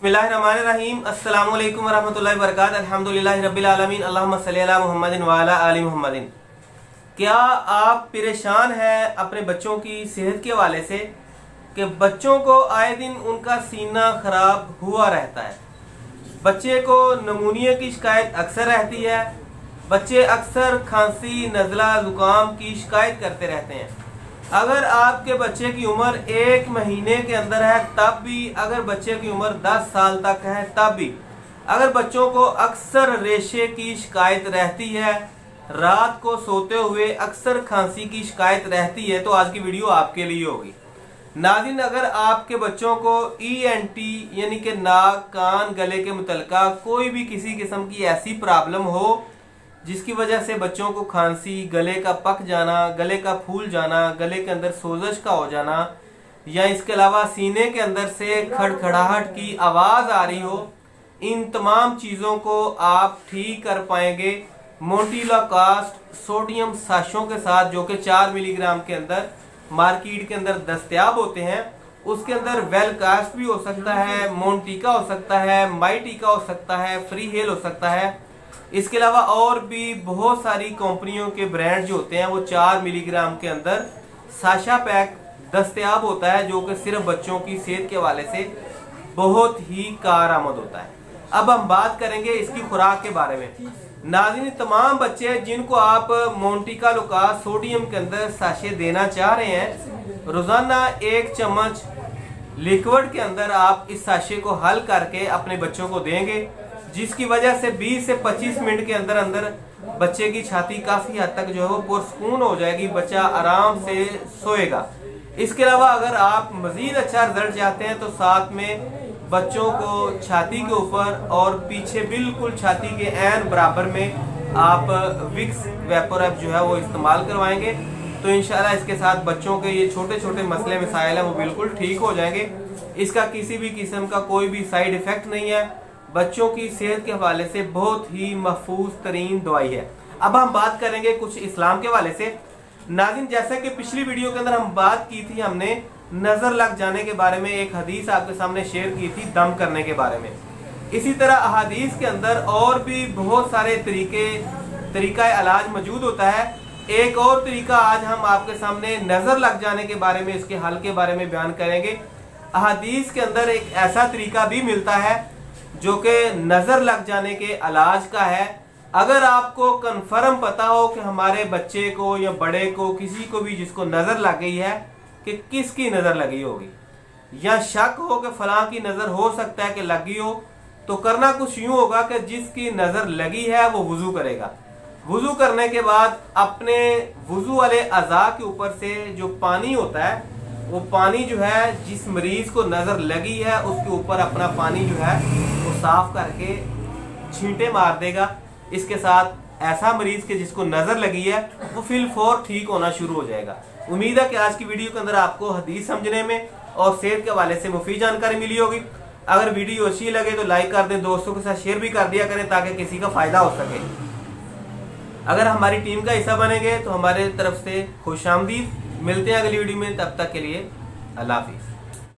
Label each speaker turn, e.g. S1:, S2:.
S1: बिस्मिल्लाहिर्रहमानिर्रहीम। अस्सलामु अलैकुम वरहमतुल्लाहि वबरकातुहू। अल्हम्दुलिल्लाहि रब्बिल आलमीन। अल्लाहुम्मा सल्लि अला मुहम्मदिन व अला आलि मुहम्मदिन। क्या आप परेशान हैं अपने बच्चों की सेहत के हवाले से कि बच्चों को आए दिन उनका सीना खराब हुआ रहता है, बच्चे को नमूनिया की शिकायत अक्सर रहती है, बच्चे अक्सर खांसी नज़ला ज़ुकाम की शिकायत करते रहते हैं। अगर आपके बच्चे की उम्र 1 महीने के अंदर है तब भी, अगर बच्चे की उम्र 10 साल तक है तब भी, अगर बच्चों को अक्सर रेशे की शिकायत रहती है, रात को सोते हुए अक्सर खांसी की शिकायत रहती है, तो आज की वीडियो आपके लिए होगी। नाज़रीन, अगर आपके बच्चों को ENT यानी कि नाक कान गले के मुतल्लिका कोई भी किसी किस्म की ऐसी प्रॉब्लम हो जिसकी वजह से बच्चों को खांसी, गले का पक जाना, गले का फूल जाना, गले के अंदर सोजश का हो जाना, या इसके अलावा सीने के अंदर से खड़खड़ाहट की आवाज़ आ रही हो, इन तमाम चीज़ों को आप ठीक कर पाएंगे मोंटीलाकास्ट सोडियम साशों के साथ, जो कि 4 मिलीग्राम के अंदर मार्केट के अंदर दस्तयाब होते हैं। उसके अंदर वेलकास्ट भी हो सकता है, मोंटिका हो सकता है, माइटिका हो सकता है, फ्री हेल हो सकता है। इसके अलावा और भी बहुत सारी कंपनियों के ब्रांड जो होते हैं वो 4 मिलीग्राम के अंदर साशा पैक दस्तयाब होता है, जो कि सिर्फ बच्चों की सेहत के हवाले से बहुत ही कारआमद होता है। अब हम बात करेंगे इसकी खुराक के बारे में। नाज़रीन, तमाम बच्चे जिनको आप मोंटिका लोकास सोडियम के अंदर साशे देना चाह रहे हैं, रोजाना 1 चम्मच लिक्विड के अंदर आप इस साशे को हल करके अपने बच्चों को देंगे, जिसकी वजह से 20 से 25 मिनट के अंदर अंदर बच्चे की छाती काफी हद तक जो है वो पुरसकून हो जाएगी, बच्चा आराम से सोएगा। इसके अलावा अगर आप मजीद अच्छा रिजल्ट चाहते हैं तो साथ में बच्चों को छाती के ऊपर और पीछे बिल्कुल छाती के ऐन बराबर में आप विक्स वेपोरैप जो है वो इस्तेमाल करवाएंगे, तो इंशाल्लाह इसके साथ बच्चों के ये छोटे छोटे मसले मसाइल हैं वो बिल्कुल ठीक हो जाएंगे। इसका किसी भी किस्म का कोई भी साइड इफेक्ट नहीं है, बच्चों की सेहत के हवाले से बहुत ही महफूज तरीन दवाई है। अब हम बात करेंगे कुछ इस्लाम के हवाले से। नाज़रीन, जैसे कि पिछली वीडियो के अंदर हम बात की थी, हमने नजर लग जाने के बारे में एक हदीस आपके सामने शेयर की थी, दम करने के बारे में। इसी तरह अहादीस के अंदर और भी बहुत सारे तरीका इलाज मौजूद होता है। एक और तरीका आज हम आपके सामने नजर लग जाने के बारे में, इसके हल के बारे में बयान करेंगे। अहादीस के अंदर एक ऐसा तरीका भी मिलता है जो कि नजर लग जाने के इलाज का है। अगर आपको कंफर्म पता हो कि हमारे बच्चे को या बड़े को, किसी को भी जिसको नजर लग गई है, कि किसकी नजर लगी होगी, या शक हो कि फलां की नजर हो सकता है कि लगी हो, तो करना कुछ यूं होगा कि जिसकी नजर लगी है वो वुजू करेगा। वुजू करने के बाद अपने वुजू वाले अज़ा के ऊपर से जो पानी होता है, वो पानी जो है जिस मरीज को नजर लगी है उसके ऊपर अपना पानी जो है वो साफ करके छींटे मार देगा। इसके साथ ऐसा मरीज के जिसको नजर लगी है वो फिल फौर ठीक होना शुरू हो जाएगा। उम्मीद है कि आज की वीडियो के अंदर आपको हदीस समझने में और सेहत के हवाले से मुफीद जानकारी मिली होगी। अगर वीडियो अच्छी लगे तो लाइक कर दें, दोस्तों के साथ शेयर भी कर दिया करें ताकि किसी का फायदा हो सके। अगर हमारी टीम का हिस्सा बनेंगे तो हमारे तरफ से खुशामदीद। मिलते हैं अगली वीडियो में, तब तक के लिए अल्लाह हाफिज़।